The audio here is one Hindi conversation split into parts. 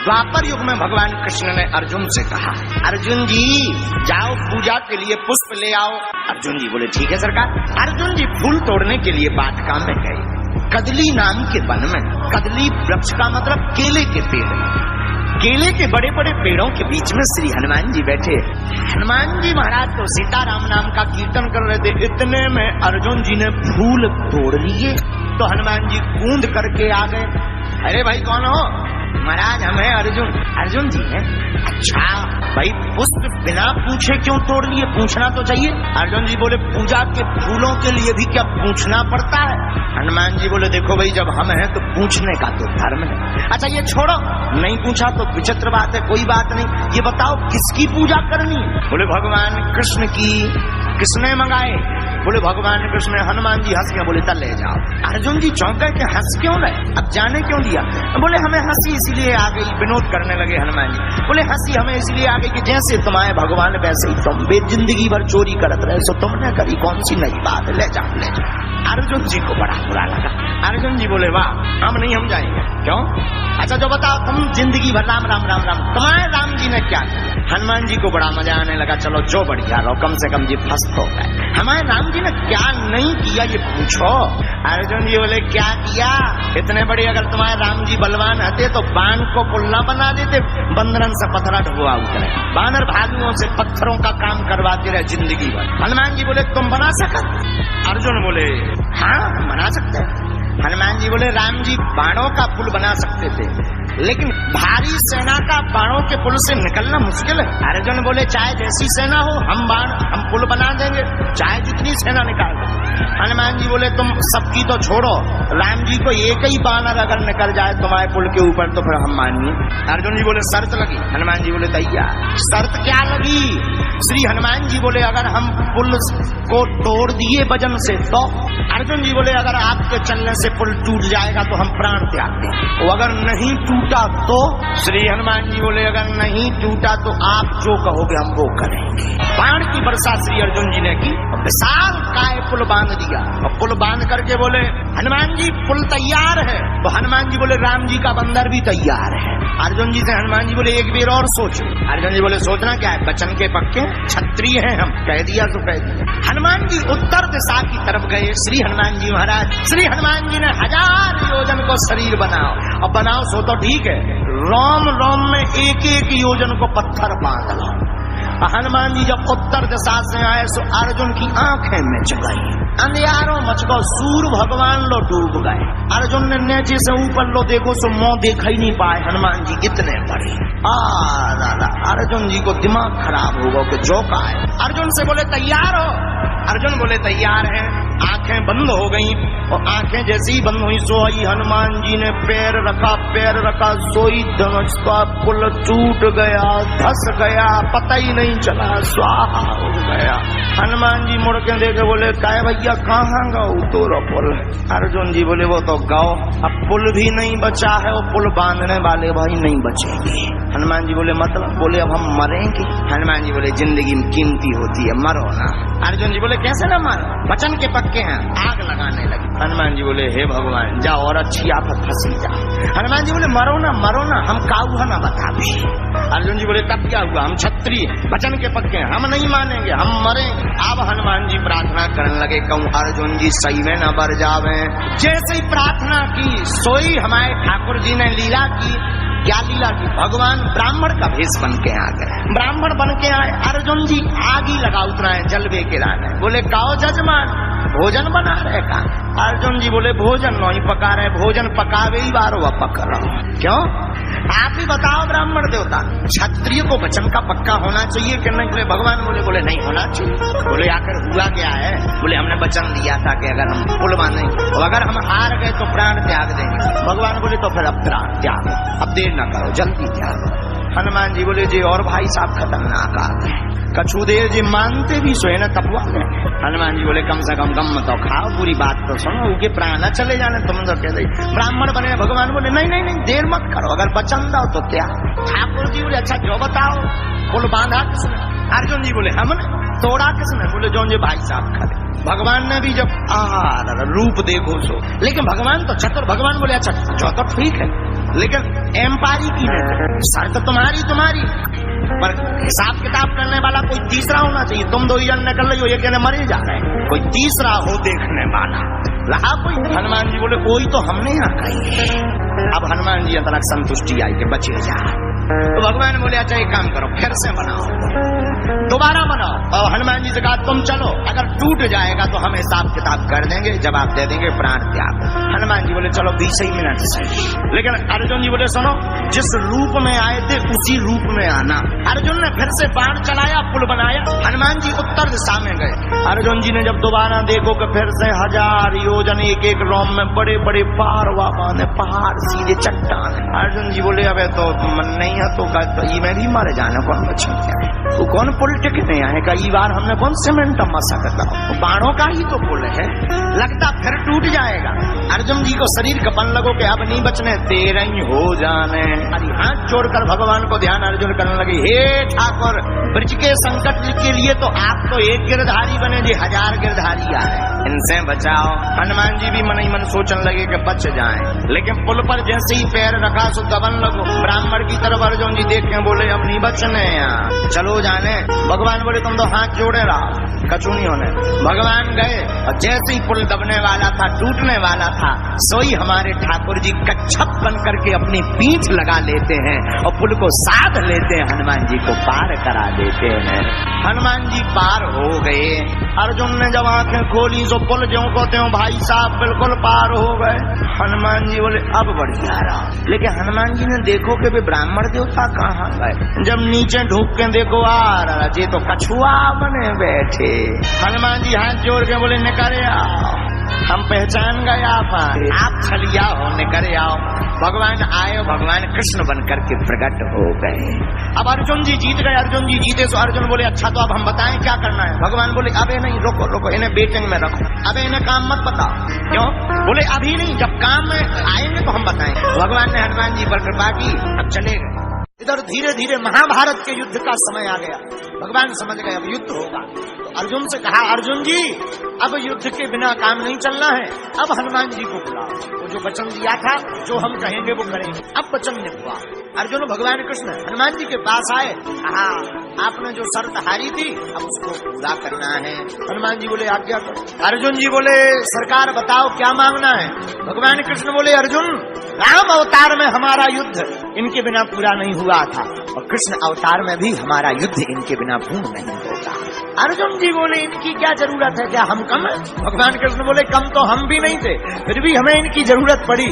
द्वापर युग में भगवान कृष्ण ने अर्जुन से कहा, अर्जुन जी जाओ पूजा के लिए पुष्प ले आओ। अर्जुन जी बोले ठीक है सरकार। अर्जुन जी फूल तोड़ने के लिए वाटिका में गए, कदली नाम के वन में। कदली वृक्ष का मतलब केले के पेड़। केले के बड़े बड़े पेड़ों के बीच में श्री हनुमान जी बैठे। हनुमान जी महाराज तो सीताराम नाम का कीर्तन कर रहे थे, इतने में अर्जुन जी ने फूल तोड़ लिए। तो हनुमान जी कूद करके आ गए। अरे भाई कौन हो? महाराज हम हैं अर्जुन। अर्जुन जी हैं? अच्छा भाई पुष्प बिना पूछे क्यों तोड़ लिए? पूछना तो चाहिए। अर्जुन जी बोले पूजा के फूलों के लिए भी क्या पूछना पड़ता है? हनुमान जी बोले देखो भाई जब हम हैं तो पूछने का तो धर्म है। अच्छा ये छोड़ो, नहीं पूछा तो विचित्र बात है, कोई बात नहीं। ये बताओ किसकी पूजा करनी है? बोले भगवान कृष्ण की। किसने मंगाए? बोले भगवान कृष्ण ने। हनुमान जी हंस के बोले तब ले जाओ। अर्जुन जी चौंके के हंस क्यों रहे, अब जाने क्यों दिया? बोले हमें हंसी इसलिए आ गई। विनोद करने लगे हनुमान जी। बोले हंसी हमें इसलिए आ गई कि जैसे तुम्हारे भगवान वैसे ही तुम जिंदगी भर चोरी करत रहे, सो तुमने करी कौन सी नई बात है, ले जाओ ले जाओ। अर्जुन जी को बड़ा बुरा लगा। अर्जुन जी बोले वाह हम नहीं, हम जाएंगे। क्यों? अच्छा जो बताओ तुम जिंदगी भर राम राम राम राम, तुम्हारे राम जी ने क्या किया? हनुमान जी को बड़ा मजा आने लगा, चलो जो बढ़िया रहो, कम से कम जी फंस तो गए। हमारे राम जी ने क्या नहीं किया ये पूछो। अर्जुन जी बोले क्या किया? इतने बड़े अगर तुम्हारे राम जी बलवान रहते तो बाण को पुल्ला बना देते, बंदरन से पत्थरा ढुआ उतरे, बानर भालुओं से पत्थरों का काम करवाते रहे जिंदगी भर। हनुमान जी बोले तुम बना सका? अर्जुन बोले हाँ बना सकते हैं। हनुमान जी बोले राम जी बाणों का पुल बना सकते थे, लेकिन भारी सेना का बाणों के पुल से निकलना मुश्किल है। अर्जुन बोले चाहे जैसी सेना हो हम पुल बना देंगे, चाहे जितनी सेना निकाल दो। हनुमान जी बोले तुम सबकी तो छोड़ो, राम जी को एक ही बानर अगर निकल जाए तुम्हारे पुल के ऊपर तो फिर हम मानिए। अर्जुन जी बोले शर्त लगी? हनुमान जी बोले तैयार। शर्त क्या लगी? श्री हनुमान जी बोले अगर हम पुल को तोड़ दिए वजन से तो? अर्जुन जी बोले अगर आपके चलने से पुल टूट जाएगा तो हम प्राण त्याग दें, अगर नहीं टूटा तो? श्री हनुमान जी बोले अगर नहीं टूटा तो आप जो कहोगे हम वो करेंगे। बाण की वर्षा श्री अर्जुन जी ने की, विशाल काय पुल बांध दिया। और पुल बांध करके बोले हनुमान जी पुल तैयार है। तो हनुमान जी बोले राम जी का बंदर भी तैयार है। अर्जुन जी से हनुमान जी बोले एक बेर और सोचो। अर्जुन जी बोले सोचना क्या है, बचन के पक्के क्षत्रिय हैं हम, कह दिया तो कह दिया। हनुमान जी उत्तर दिशा की तरफ गए। श्री हनुमान जी महाराज, श्री हनुमान जी ने 1000 योजन को शरीर बनाओ, और बनाओ सो तो ठीक है, रोम रोम में एक एक योजन को पत्थर बांध लो। हनुमान जी जब उत्तर दिशा से आए तो अर्जुन की आंखें मिच गई, अंधियारों मच गो, सूर्य भगवान लो डूब गए। अर्जुन ने नीचे से ऊपर लो देखो सो मुंह देखा ही नहीं पाए, हनुमान जी इतने बड़े। अर्जुन जी को दिमाग खराब होगा कि जो का है। अर्जुन से बोले तैयार हो? अर्जुन बोले तैयार है। आंखें बंद हो गई, और आंखें जैसी ही बंद हुई सोई हनुमान जी ने पैर रखा सोई धनुष का पुल टूट गया, धस गया, पता ही नहीं चला, स्वाहा हो गया। हनुमान जी मुड़ के देखे बोले काय भैया कहाँ गाओ तोरा पुल? अर्जुन जी बोले वो तो गाओ, अब पुल भी नहीं बचा है, वो पुल बांधने वाले भाई नहीं बचेंगे। हनुमान जी बोले मतलब? बोले अब हम मरेंगे। हनुमान जी बोले जिंदगी में कीमती होती है, मरो ना। अर्जुन जी बोले कैसे ना मारो, वचन के पक्के हैं। आग लगाने लगे। हनुमान जी बोले हे भगवान जाओ और अच्छी आफत फंसी जाओ। हनुमान जी बोले मरो ना हम काऊ ना बता भी। अर्जुन जी बोले तब क्या हुआ, हम क्षत्रिय वचन के पक्के हैं, हम नहीं मानेंगे, हम मरेंगे। अब हनुमान जी प्रार्थना करने लगे, कहूँ अर्जुन जी सही में न बर जावे। जैसे ही प्रार्थना की सोई हमारे ठाकुर जी ने लीला की। क्या लीला की? भगवान ब्राह्मण का भेष बन के आ गए। ब्राह्मण बन के आए, अर्जुन जी आग ही लगा उतराए जलवे के लाने। बोले काओ जजमान भोजन बना रहे का? अर्जुन जी बोले भोजन नहीं पका रहे, भोजन पकावे ही बार वह पक रहा। क्यों? आप ही बताओ ब्राह्मण देवता, क्षत्रिय को वचन का पक्का होना चाहिए कि नहीं? भगवान बोले नहीं होना चाहिए। बोले आकर हुआ क्या है? बोले हमने वचन दिया था कि अगर हम पुल बांधेंगे और अगर हम हार गए तो प्राण त्याग देंगे। भगवान बोले तो फिर अब प्राण त्याग, अब देर न करो, जल्दी त्याग। हनुमान जी बोले जी और भाई साहब खतरनाक आ गए, कछु देर जी मानते भी सोए न तपवा लें। हनुमान जी बोले कम से कम गम तो खाओ, पूरी बात तो सुनो, उनके प्राण चले जाने तुम तो कह दे ब्राह्मण बने। भगवान बोले नहीं देर मत करो, अगर वचन दो तो क्या? ठाकुर जी बोले अच्छा जो बताओ पुल बांधा किसने? अर्जुन जी बोले हमने। तोड़ा किसने? बोले जो भाई साहब खड़े। भगवान ने भी जब रूप देखो सो, लेकिन भगवान तो चतुर। भगवान बोले अच्छा जो तो ठीक है, लेकिन एम्पायरी की नहीं, शर्त तुम्हारी पर हिसाब किताब करने वाला कोई तीसरा होना चाहिए। तुम दो ही जन निकल रही हो, ये कहने मरे जा रहे हैं, कोई तीसरा हो देखने वाला रहा कोई। हनुमान जी बोले कोई तो हमने यहाँ कही। अब हनुमान जी अंदर संतुष्टि आई कि बचे जा। तो भगवान बोले अच्छा एक काम करो, फिर से बनाओ, दोबारा बनाओ। और हनुमान जी से कहा तुम चलो, अगर टूट जाएगा तो हम हिसाब किताब कर देंगे, जवाब दे देंगे, प्राण त्याग। हनुमान जी बोले चलो 20 ही मिनट सही। लेकिन अर्जुन जी बोले सुनो, जिस रूप में आए थे उसी रूप में आना। अर्जुन ने फिर से बाण चलाया, पुल बनाया, हनुमान जी उत्तर दिशा में गए। अर्जुन जी ने जब दोबारा देखो कि फिर से 1000 योजन एक एक रोम में बड़े बड़े पारवा बांधे, पहाड़ सीधे चट्टान। अर्जुन जी बोले अबे तो मन नहीं है तो ये में भी मारे जाने कौन बचे, तो कौन पुल टिके नहीं आएगा, ये बार हमने कौन सीमेंट मसा करता, तो बाणों का ही तो पुल है, लगता फिर टूट जाएगा। अर्जुन जी को शरीर कपन लगो कि अब नहीं बचने, तेरे ही हो जाने। अरे हाथ जोड़कर भगवान को ध्यान अर्जुन करने लगे, हे ठाकुर ब्रज के संकट के लिए तो आप तो एक गिरधारी बने जी, 1000 गिरधारी आ रहे, इनसे बचाओ। हनुमान जी भी मन ही मन सोचने लगे कि बच जाएं, लेकिन पुल पर जैसे ही पैर रखा सो दबन लगो। ब्राह्मण की तरफ अर्जुन जी देख के बोले अब नहीं बचने यहाँ, चलो जाने। भगवान बोले तुम तो हाथ जोड़े रहो, कछु नहीं होने। भगवान गए और जैसे ही पुल दबने वाला था, टूटने वाला था, सोई हमारे ठाकुर जी कच्छप बन करके अपनी पीठ लगा लेते हैं और पुल को साध लेते हैं, हनुमान जी को पार करा देते हैं। हनुमान जी पार हो गए। अर्जुन ने जब आंखें खोली तो पुल ज्यों को त्यों भाई साहब बिल्कुल पार हो गए। हनुमान जी बोले अब बढ़िया रहा। लेकिन हनुमान जी ने देखो कि वे ब्राह्मण देवता कहाँ गए। जब नीचे ढूक के देखो आ रहा जी तो कछुआ बने बैठे। हनुमान जी हाथ जोड़ के बोले निकले आओ, हम पहचान गए आप छलिया हो, निकले आओ। भगवान आए, भगवान कृष्ण बन करके प्रकट हो गए। अब अर्जुन जी जीत गए। अर्जुन जी जीते तो अर्जुन बोले अच्छा तो अब हम बताएं क्या करना है। भगवान बोले अबे नहीं, रुको रुको, इन्हें बेटिंग में रखो, अबे इन्हें काम मत बताओ। क्यों? बोले अभी नहीं, जब काम में आएंगे तो हम बताएंगे। भगवान ने हनुमान जी पर कृपा की, अब चले गए। इधर धीरे धीरे महाभारत के युद्ध का समय आ गया। भगवान समझ गए अब युद्ध होगा, तो अर्जुन से कहा अर्जुन जी अब युद्ध के बिना काम नहीं चलना है, अब हनुमान जी को बुलाओ, वो जो वचन दिया था जो हम कहेंगे वो करेंगे। अब वचन निभा। अर्जुन भगवान कृष्ण हनुमान जी के पास आए, कहा आपने जो शर्त हारी थी अब उसको पूरा करना है। हनुमान जी बोले आज्ञा करो। अर्जुन जी बोले सरकार बताओ क्या मांगना है। भगवान कृष्ण बोले अर्जुन राम अवतार में हमारा युद्ध इनके बिना पूरा नहीं हुआ था और कृष्ण अवतार में भी हमारा युद्ध इनके बिना पूर्ण नहीं होगा। अर्जुन जी बोले इनकी क्या जरूरत है, क्या हम कम है? भगवान कृष्ण बोले कम तो हम भी नहीं थे, फिर भी हमें इनकी जरूरत पड़ी।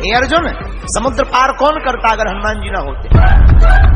हे अर्जुन समुद्र पार कौन करता अगर हनुमान जी ना होते।